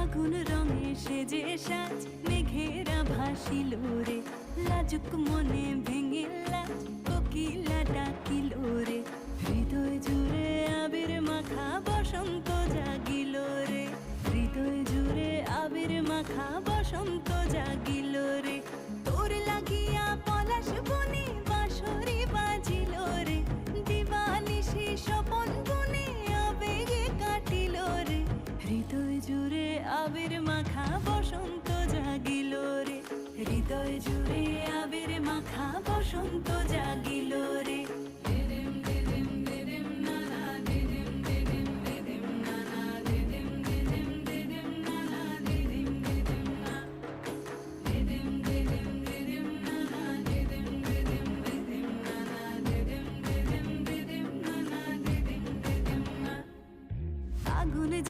ফাগুন রঙে সেজে সাজ মেঘেরা ভাসিল রে, লাজুক মনে ভেঙে লাজ কোকিলা ডাকিল রে। হৃদয় জুড়ে আবির মাখা বসন্ত জাগিল রে, হৃদয় জুড়ে আবির মাখা বসন্ত জাগিল রে। তোর লাগিয়া পলাশ বনে বাঁশরি বাজিল রে, দিবানিশি স্বপন বনে আবেগে কাটিল রে। হৃদয় জুড়ে আবির মাখা বসন্ত জাগিল রে, হৃদয় জুড়ে আবির মাখা বসন্ত জাগিল।